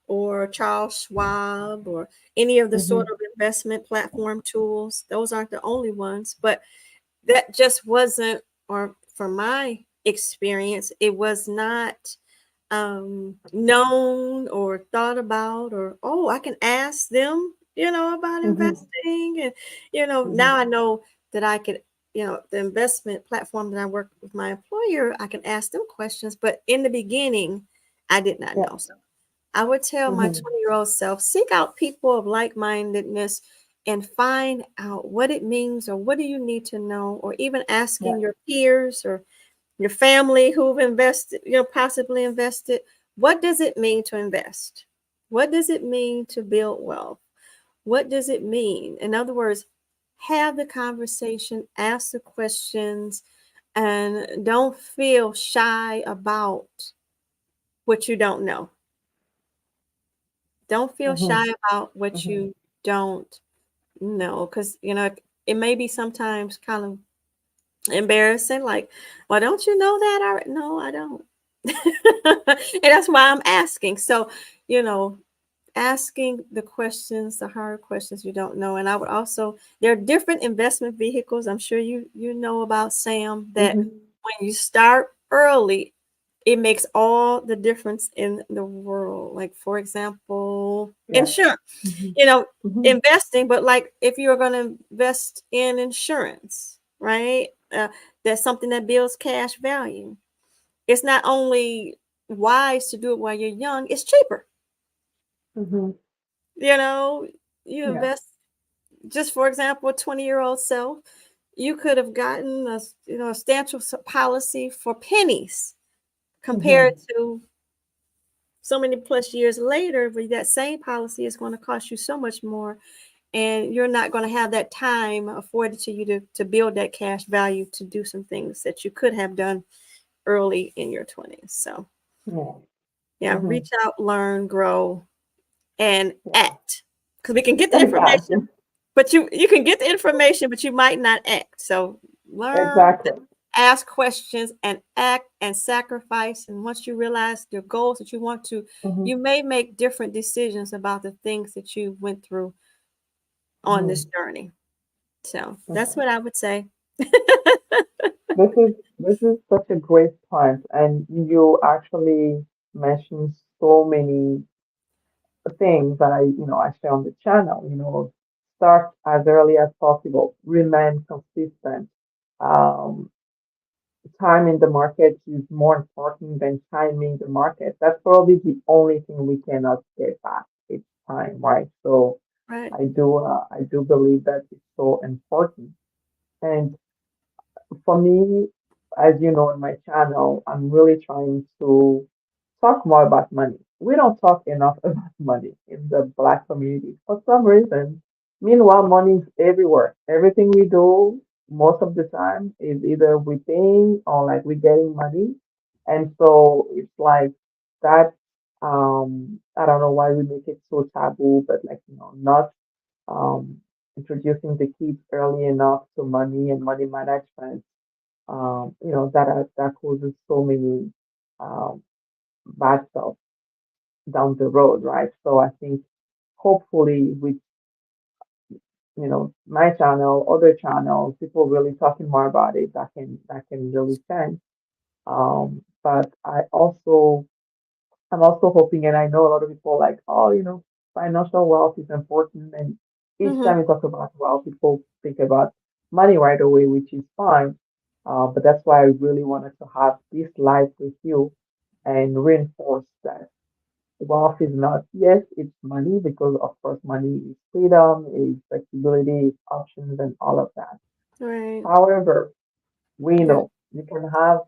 B: or Charles Schwab, or any of the sort
A: Mm-hmm.
B: of investment platform tools. Those aren't the only ones, but that just wasn't, or from my experience, it was not known or thought about, or, oh, I can ask them, about
A: Mm-hmm.
B: investing. And,
A: Mm-hmm.
B: now I know that I could, the investment platform that I work with my employer, I can ask them questions. But in the beginning, I did not
A: Yeah.
B: know. So I would tell my
A: Mm-hmm.
B: 20-year-old self, seek out people of like-mindedness and find out what it means, or what do you need to know, or even
A: Yeah.
B: asking your peers or your family who've invested, possibly invested, what does it mean to invest? What does it mean to build wealth? What does it mean? In other words, have the conversation, ask the questions, And don't feel shy about what you don't know. Don't feel
A: Mm-hmm.
B: shy about what
A: Mm-hmm.
B: you don't know, because it may be sometimes kind of embarrassing. Like, well, don't you know that? No, I don't. And that's why I'm asking. So, you know, asking the questions, the hard questions you don't know. And I would also, there are different investment vehicles. I'm sure you know about, Sam, that
A: Mm-hmm.
B: when you start early, it makes all the difference in the world. Like, for example,
A: Yes.
B: insurance,
A: Mm-hmm.
B: you know,
A: Mm-hmm.
B: investing, but like if you're going to invest in insurance, right? That's something that builds cash value. It's not only wise to do it while you're young, it's cheaper.
A: Mm-hmm.
B: You know, you
A: Yeah.
B: invest, just for example, a 20-year-old self, you could have gotten a substantial policy for pennies compared
A: Mm-hmm.
B: to so many plus years later, where that same policy is going to cost you so much more, and you're not going to have that time afforded to you to build that cash value to do some things that you could have done early in your 20s. So,
A: Yeah.
B: yeah,
A: Mm-hmm.
B: reach out, learn, grow, and
A: Yeah.
B: act. Because we can get the information,
A: Exactly.
B: but you can get the information, but you might not act. So learn,
A: Exactly.
B: ask questions, and act and sacrifice. And once you realize your goals that you want to,
A: Mm-hmm.
B: you may make different decisions about the things that you went through on this
A: Mm-hmm.
B: journey. So that's
A: Mm-hmm.
B: what I would say.
A: This is such a great point, and you actually mentioned so many things that I share on the channel. Start as early as possible, remain consistent. Um, Time in the market is more important than timing the market. That's probably the only thing we cannot get back. It's time, right? So
B: Right.
A: I do believe that it's so important. And for me, as you know, on my channel, I'm really trying to talk more about money. We don't talk enough about money in the Black community for some reason. Meanwhile, money is everywhere. Everything we do, most of the time, is either we paying or like we're getting money. And so it's like that. I don't know why we make it so taboo, but like, not um, introducing the kids early enough to money and money management, that causes so many um, bad stuff down the road, right? So I think hopefully with my channel, other channels, people really talking more about it, that can really change. But I'm also hoping, and I know a lot of people like, oh, financial wealth is important, and each
B: Mm-hmm.
A: time we talk about wealth, people think about money right away, which is fine. But that's why I really wanted to have this live with you and reinforce that wealth is not, yes, it's money, because of course money is freedom, is flexibility, is options, and all of that.
B: Right.
A: However, we
B: There's,
A: know you can have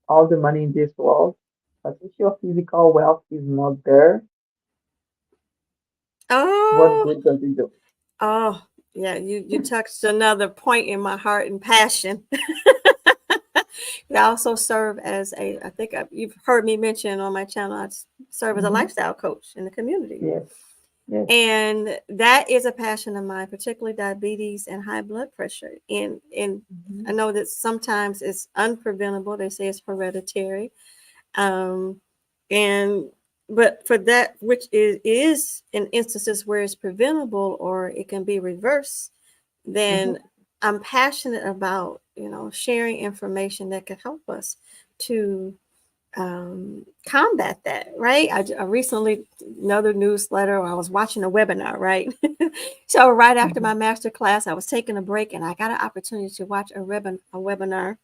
A: all the money in this world, but if your physical wealth is not there, what
B: oh,
A: good does it do?
B: oh, yeah. You touched another point in my heart and passion. I also serve as I think you've heard me mention on my channel, serve as a
A: Hmm.
B: lifestyle coach in the community.
A: Yes, yes.
B: And that is a passion of mine, particularly diabetes and high blood pressure. And I
A: Hmm.
B: know that sometimes it's unpreventable. They say it's hereditary. Um, and but for that which is in instances where it's preventable or it can be reversed, then
A: Hmm.
B: I'm passionate about sharing information that can help us to combat that, right? I recently, another newsletter, or I was watching a webinar, right? So right after
A: Hmm.
B: my master class, I was taking a break and I got an opportunity to watch a webinar,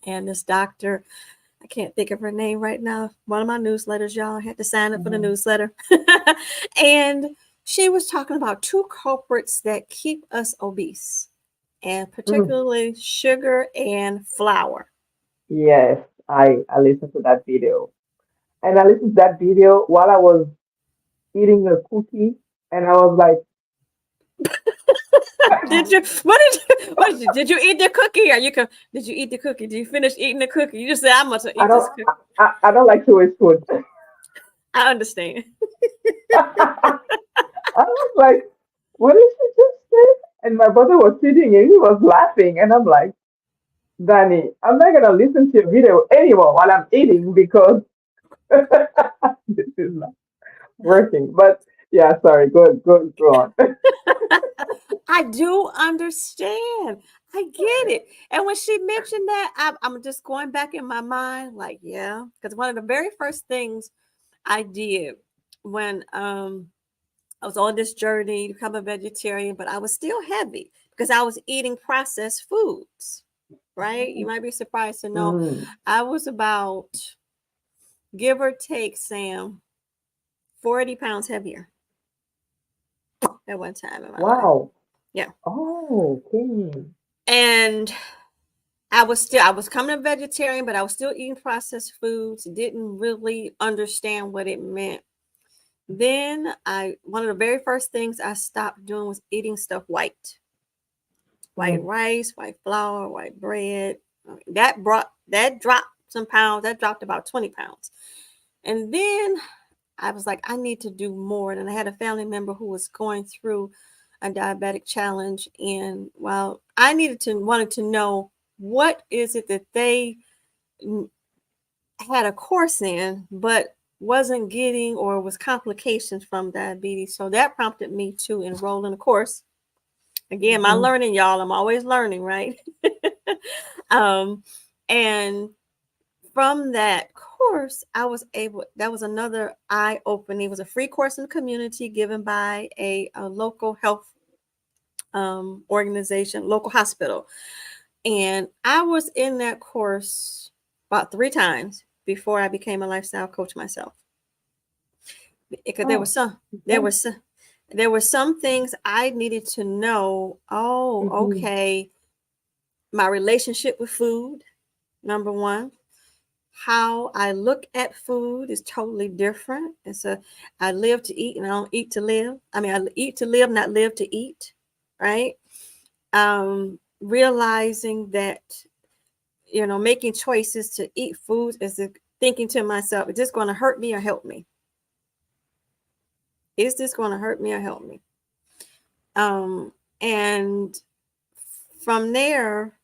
B: and this doctor, I can't think of her name right now, one of my newsletters, y'all, I had to sign up for the
A: Hmm.
B: newsletter. And she was talking about two culprits that keep us obese, and
A: Hmm.
B: particularly sugar and flour.
A: Yes, I listened to that video. And I listened to that video while I was eating a cookie, and I was like,
B: Did you? Did you eat the cookie? Or you can? Did you eat the cookie? Did you finish eating the cookie? You just say I must
A: I
B: eat
A: don't
B: this cookie.
A: I don't like to waste food.
B: I understand.
A: I was like, what did she just say? And my brother was sitting and he was laughing, and I'm like, Danny, I'm not gonna listen to your video anymore while I'm eating because this is not working. But yeah, sorry, go on.
B: I do understand. I get it. And when she mentioned that, I'm just going back in my mind, like, yeah, because one of the very first things I did when I was on this journey to become a vegetarian, but I was still heavy because I was eating processed foods. Right? You might be surprised to know
A: Mm,
B: I was about, give or take, Sam, 40 pounds heavier at one time in my life.
A: wow.
B: Yeah.
A: Oh, okay.
B: And I was coming a vegetarian, but I was still eating processed foods, didn't really understand what it meant. Then I one of the very first things I stopped doing was eating stuff white. White
A: Mm,
B: rice, white flour, white bread. That dropped some pounds. That dropped about 20 pounds. And then I was like, I need to do more. And I had a family member who was going through a diabetic challenge. And well, I wanted to know what is it that they had a course in, but wasn't getting or was complications from diabetes. So that prompted me to enroll in a course. Again, my
A: mhm,
B: learning, y'all, I'm always learning, right? um, and from that course, I was able, that was another eye opening. It was a free course in the community given by a local health organization, local hospital. And I was in that course about 3 times before I became a lifestyle coach myself. Because
A: Oh,
B: there
A: okay.
B: was some, there were some things I needed to know. Oh,
A: Mhm,
B: okay. My relationship with food, number one. How I look at food is totally different. It's a I live to eat and I don't eat to live. I mean, I eat to live, not live to eat, right? Realizing that making choices to eat food is thinking to myself, is this going to hurt me or help me? Is this going to hurt me or help me? And from there,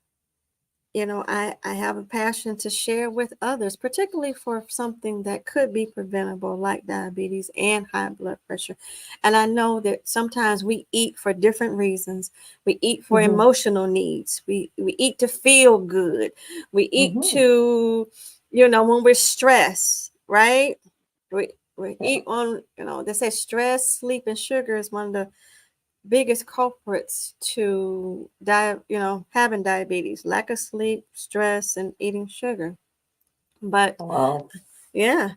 B: I have a passion to share with others, particularly for something that could be preventable, like diabetes and high blood pressure. And I know that sometimes we eat for different reasons. We eat for
A: mhm,
B: emotional needs. We eat to feel good. We eat
A: mhm.
B: to, when we're stressed, right? We
A: Yeah.
B: eat on, they say stress, sleep, and sugar is one of the biggest culprits to having diabetes: lack of sleep, stress, and eating sugar. But
A: Wow.
B: yeah,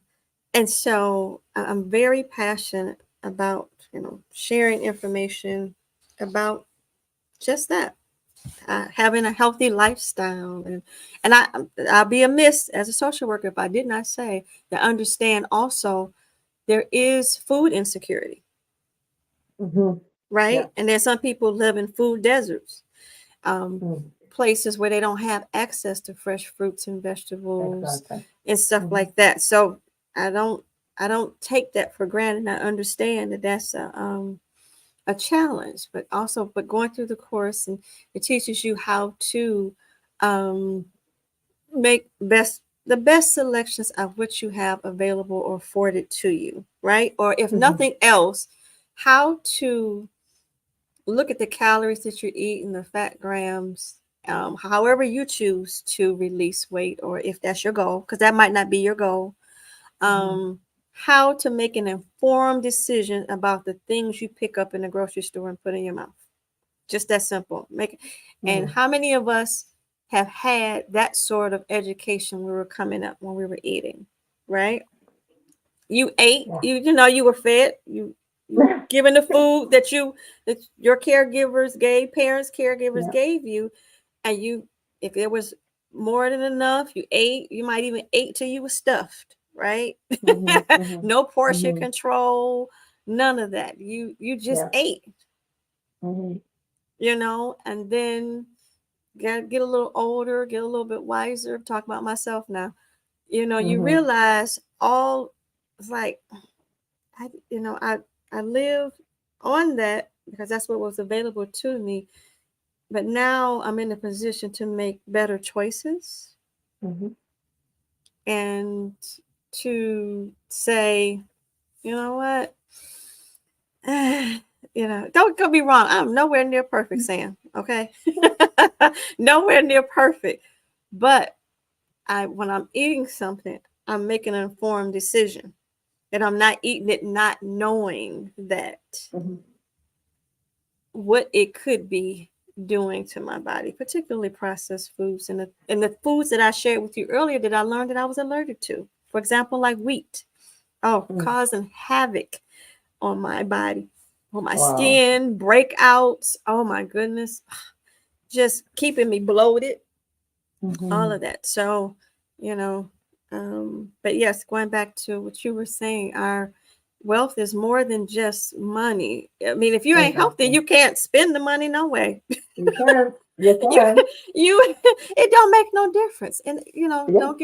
B: and so I'm very passionate about sharing information about just that, having a healthy lifestyle. And I'll be amiss as a social worker if I did not say that understand also there is food insecurity,
A: Mhm.
B: right?
A: Yeah.
B: And there's some people live in food deserts, um,
A: Mm,
B: places where they don't have access to fresh fruits and vegetables
A: exactly.
B: and stuff
A: Mhm,
B: like that. So I don't I don't take that for granted. I understand that that's a challenge, but going through the course, and it teaches you how to um, make the best selections of what you have available or afforded to you, right? Or if
A: mhm,
B: nothing else, how to look at the calories that you eat and the fat grams, however you choose to release weight, or if that's your goal, because that might not be your goal.
A: mhm,
B: Um, how to make an informed decision about the things you pick up in the grocery store and put in your mouth. Just that simple. And
A: mhm.
B: how many of us have had that sort of education when we were coming up, when we were eating, right? You ate,
A: Yeah.
B: you were fed, you were given the food that your caregivers gave, parents caregivers
A: Yeah.
B: gave you, and if there was more than enough, you ate. You might even ate till you were stuffed, right?
A: Mhm, mhm,
B: No portion
A: mhm.
B: control, none of that. You just
A: Yeah.
B: ate.
A: Mhm.
B: and then get a little older, get a little bit wiser. Talk about myself now. You
A: Mm-hmm.
B: realize all it's like I live on that because that's what was available to me. But now I'm in a position to make better choices
A: Mm-hmm.
B: and to say, you know what, don't get me wrong. I'm nowhere near perfect, Sam. Okay, nowhere near perfect. But when I'm eating something, I'm making an informed decision, and I'm not eating it not knowing that
A: Mm-hmm.
B: what it could be doing to my body, particularly processed foods and the foods that I shared with you earlier that I learned that I was allergic to. For example, like wheat. Oh,
A: Mm.
B: causing havoc on my body, on my
A: Wow.
B: skin, breakouts. Oh my goodness. Just keeping me bloated, all
A: Mm-hmm.
B: of that. So, you know, but yes, going back to what you were saying, our wealth is more than just money. I mean, if you ain't healthy,
A: Exactly.
B: you can't spend the money no way.
A: You can. You
B: you
A: can.
B: you it don't make no difference. And
A: Yeah.
B: don't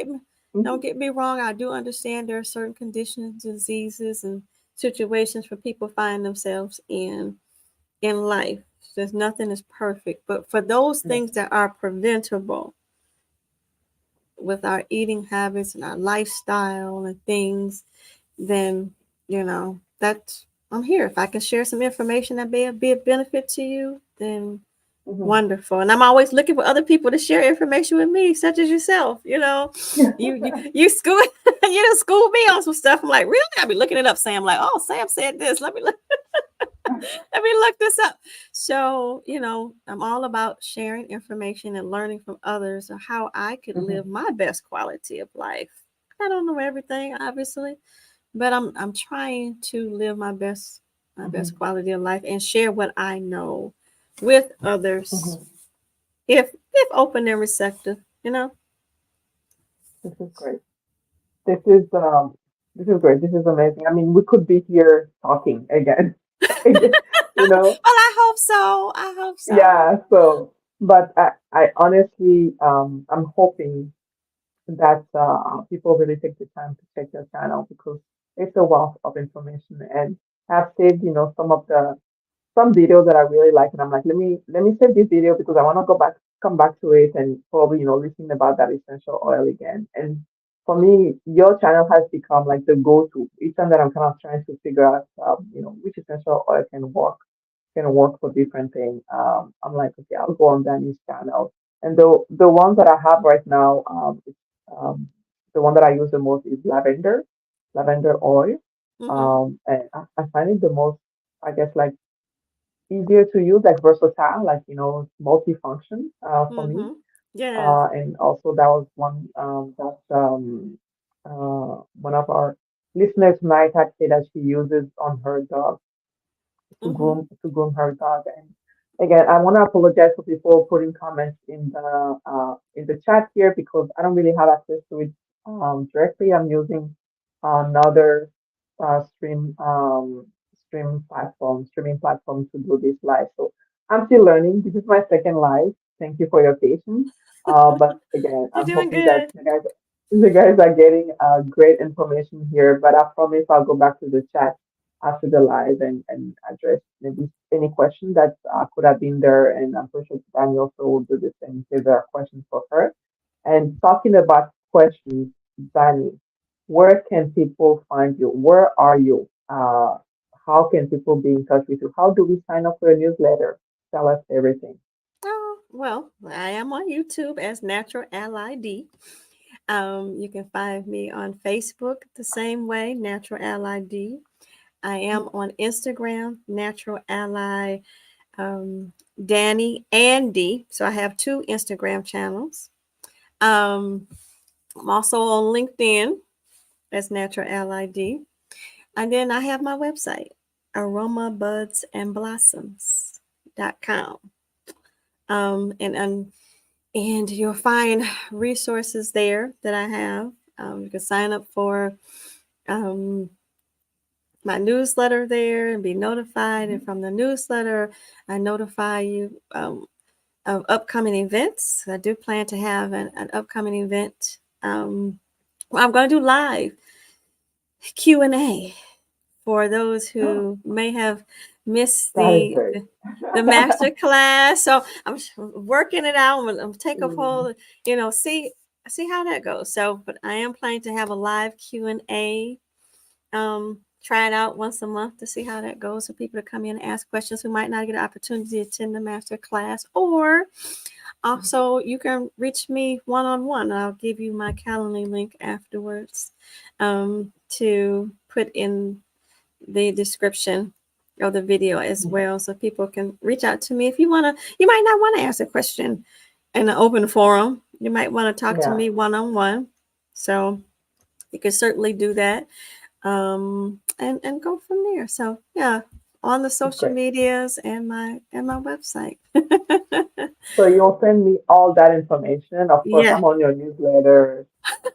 A: Mm-hmm.
B: get me wrong, I do understand there are certain conditions, diseases, and situations for people find themselves in life. There's nothing is perfect, but for those
A: Yeah.
B: things that are preventable with our eating habits and our lifestyle and things, then that's I'm here. If I can share some information that may be a benefit to you, then
A: Mm-hmm.
B: wonderful. And I'm always looking for other people to share information with me, such as yourself.
A: Yeah.
B: You school school me on some stuff. I'm like, really? I be looking it up, Sam. Like, oh, Sam said this. Let me look this up. So, I'm all about sharing information and learning from others of how I could
A: Mm-hmm.
B: live my best quality of life. I don't know everything, obviously, but I'm trying to live my best
A: Mm-hmm.
B: quality of life and share what I know with others
A: Mm-hmm.
B: if open and receptive, you know.
A: This is great. This is this is great. This is amazing. I mean, we could be here talking again. You know?
B: Well, I hope so. I hope so.
A: Yeah, so but I honestly I'm hoping that people really take the time to check your channel because it's a wealth of information and I've saved, some of the some videos that I really like, and I'm like, let me save this video because I want to come back to it, and probably listen about that essential oil again. And for me, your channel has become like the go-to. Each time that I'm kind of trying to figure out, which essential oil can work for different things. I'm like, okay, I'll go on Dani's channel, and the ones that I have right now, um, the one that I use the most is lavender oil.
B: Mhm.
A: And I find it the most, I guess, like easier to use, like versatile, like multifunction for me.
B: Mhm. Yes.
A: And also that was that one of our listeners tonight had said that she uses on her dog
B: Mhm.
A: to groom her dog. And again, I want to apologize for people putting comments in the chat here because I don't really have access to it directly. I'm using another uh, stream um, streaming platform to do this live. So I'm still learning. This is my second live. Thank you for your patience. But again,
B: You're
A: I'm
B: doing
A: hoping that
B: good.
A: the guys are getting great information here. But I promise I'll go back to the chat after the live and address maybe any question that could have been there. And I'm pretty sure Dani also will do the same if there are questions for her. And talking about questions, Dani, where can people find you? Where are you? How can people be in touch with you? How do we sign up for a newsletter? Tell us everything.
B: Oh, well, I am on YouTube as Natural Ally D. You can find me on Facebook the same way, Natural Ally D. I am on Instagram, Natural Ally Dani and D. So I have two Instagram channels. Um, I'm also on LinkedIn as Natural Ally D. And then I have my website, aromabudsandblossoms.com. And you'll find resources there that I have. You can sign up for um, my newsletter there and be notified. And from the newsletter, I notify you of upcoming events. I do plan to have an upcoming event. Um, well, I'm going to do live Q&A for those
A: Oh,
B: who may have missed
A: that is great.
B: the master class. So I'm working it out. I'm take a
A: Mm,
B: hold, see how that goes. So, but I am planning to have a live Q&A. Try it out once a month to see how that goes, for people to come in and ask questions who might not get an opportunity to attend the master class. Or also, you can reach me one on one. I'll give you my Calendly link afterwards, to put in the description of the video as
A: mhm.
B: well, so people can reach out to me if you want to. You might not want to ask a question in an open forum. You might want to talk to
A: Yeah,
B: me one on one. So you can certainly do that, and go from there. So yeah, on the social
A: great.
B: medias and my website.
A: So you'll send me all that information. Of course,
B: Yeah.
A: I'm on your newsletter.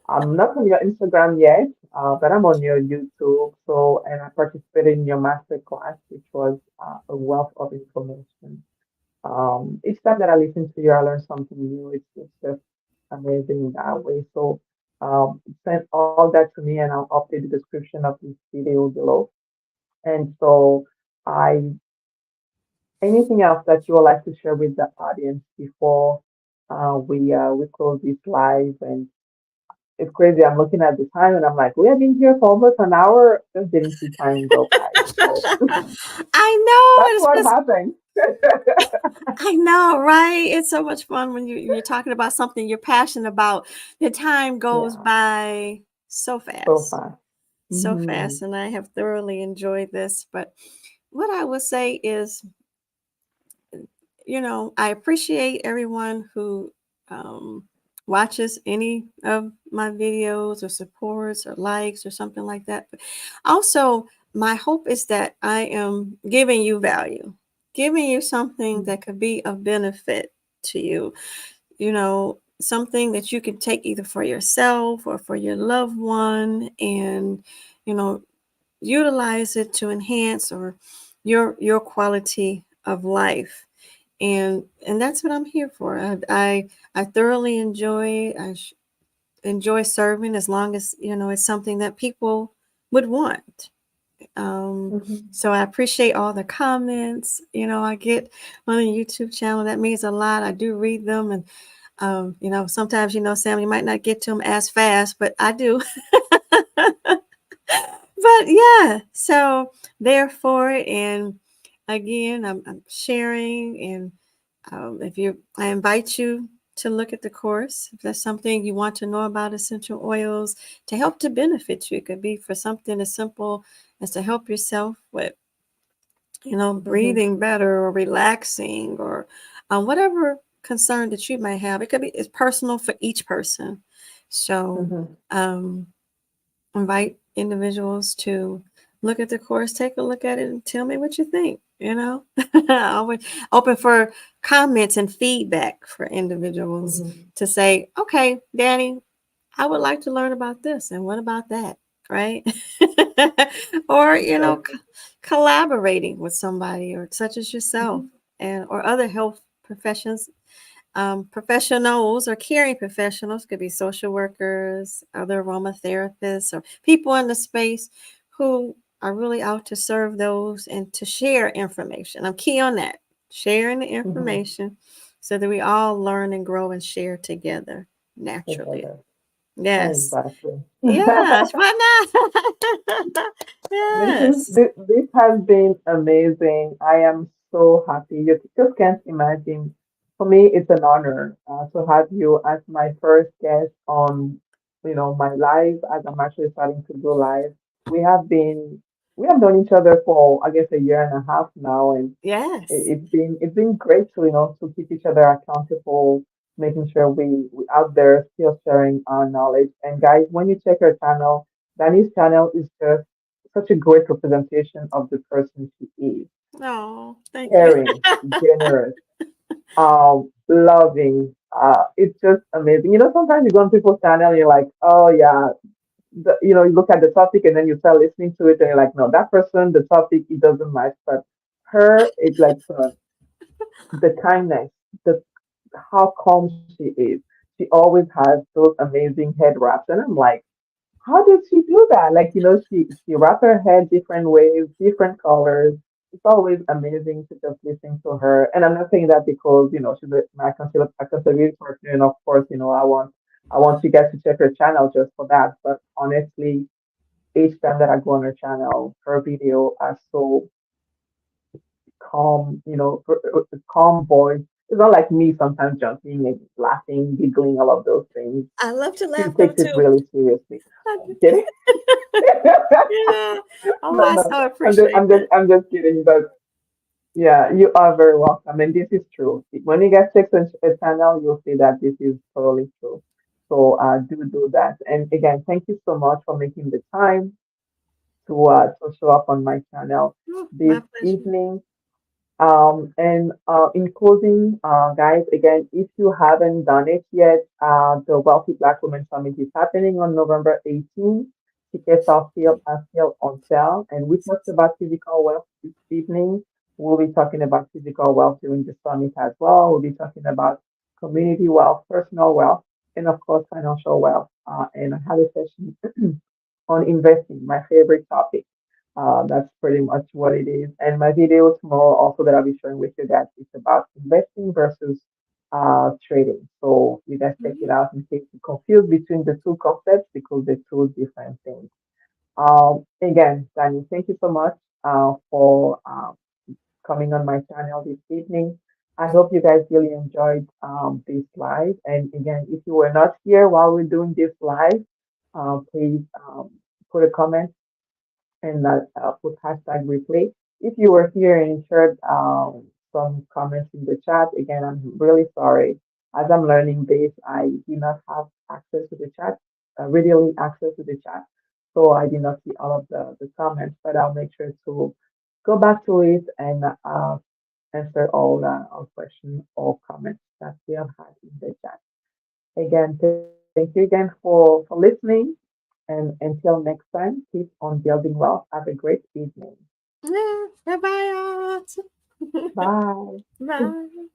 A: I'm not on your Instagram yet, but I'm on your YouTube. So, and I participated in your master class, which was a wealth of information. Each time that I listen to you, I learn something new. It's just amazing in that way. So, send all that to me, and I'll update the description of this video below. And so, I anything else that you would like to share with the audience before we close this live? And it's crazy. I'm looking at the time, and I'm like, we have been here for almost an hour. Just didn't see time go by. So
B: I know
A: that's
B: it's
A: what
B: just
A: happens.
B: I know, right? It's so much fun when you're talking about something you're passionate about. The time goes
A: Yeah,
B: by so
A: so
B: fast,
A: fast.
B: so
A: Hmm.
B: fast, and I have thoroughly enjoyed this. But what I would say is, I appreciate everyone who um, watches any of my videos or supports or likes or something like that. But also, my hope is that I am giving you value, giving you something that could be of benefit to you, something that you can take either for yourself or for your loved one, and, you know, utilize it to enhance or your quality of life. And that's what I'm here for. I thoroughly enjoy enjoy serving, as long as it's something that people would want. Um,
A: Hmm.
B: so I appreciate all the comments I get on the YouTube channel. That means a lot. I do read them, and sometimes Sam, you might not get to them as fast, but I do. But yeah, so therefore, and again, I'm sharing, and if you, I invite you to look at the course. If that's something you want to know about essential oils to help to benefit you, it could be for something as simple as to help yourself with,
A: Hmm.
B: breathing better or relaxing, or whatever concern that you may have. It could be, it's personal for each person. So,
A: Hmm.
B: um, invite individuals to look at the course, take a look at it, and tell me what you think. Always open for comments and feedback for individuals
A: Hmm.
B: to say, okay, Dani, I would like to learn about this, and what about that, right? Or
A: Perfect.
B: collaborating with somebody, or such as yourself,
A: Hmm.
B: and or other health professions, professionals or caring professionals. Could be social workers, other aromatherapists, or people in the space who are really out to serve those and to share information. I'm key on that, sharing the
A: Hmm.
B: information, so that we all learn and grow and share together naturally.
A: Together.
B: Yes.
A: Exactly.
B: Yes. Why not? Yes.
A: This has been amazing. I am so happy. You just can't imagine. For me, it's an honor to have you as my first guest on, my live as I'm actually starting to do live. We have been we have known each other for I guess a year and a half now, and
B: Yes.
A: it's been great to to keep each other accountable, making sure we out there still sharing our knowledge. And guys, when you check her channel, Dani's channel is just such a great representation of the person she is.
B: Oh, thank you.
A: Caring, generous, loving. It's just amazing. Sometimes you go on people's channel and you're like, oh yeah, you look at the topic and then you start listening to it and you're like, no, that person, the topic, it doesn't match. But her, it's like the kindness, the how calm she is. She always has those amazing head wraps, and I'm like, how did she do that? Like, she wrapped her head different ways, different colors. It's always amazing to just listen to her. And I'm not saying that because, she's my conservative partner. And of course, I want you guys to check her channel just for that. But honestly, each time that I go on her channel, her video are so calm, calm voice. It's not like me sometimes jumping and laughing, giggling, all of those things.
B: I love to
A: She
B: laugh though
A: takes it
B: too.
A: really seriously.
B: I
A: I'm
B: do.
A: kidding.
B: Yeah. Oh,
A: No,
B: I
A: no.
B: so
A: I'm just,
B: appreciate
A: I'm just,
B: that.
A: I'm just kidding. But yeah, you are very welcome. And this is true. When you get six on a channel, you'll see that this is totally true. So do that. And again, thank you so much for making the time to show up on my channel
B: Oh,
A: this
B: my pleasure.
A: evening. And in closing, guys, again, if you haven't done it yet, the Wealthy Black Women Summit is happening on November 18th. Tickets are still on sale. And we talked about physical wealth this evening. We'll be talking about physical wealth during the summit as well. We'll be talking about community wealth, personal wealth, and of course, financial wealth. And I had a session on investing, my favorite topic. That's pretty much what it is. And my video tomorrow also that I'll be sharing with you guys is about investing versus trading. So you guys check it
B: Mhm.
A: out in case you're confused between the two concepts because they're two different things. Again, Dani, thank you so much for coming on my channel this evening. I hope you guys really enjoyed this live. And again, if you were not here while we're doing this live, please put a comment and put hashtag replay. If you were here and shared some comments in the chat, again, I'm really sorry. As I'm learning this, I do not have access to the chat, readily access to the chat. So I did not see all of the comments, but I'll make sure to go back to it and answer all questions or comments that we have had in the chat. Again, thank you again for listening. And until next time, keep on building wealth. Have a great evening.
B: Yeah. Bye bye.
A: Bye.
B: Bye.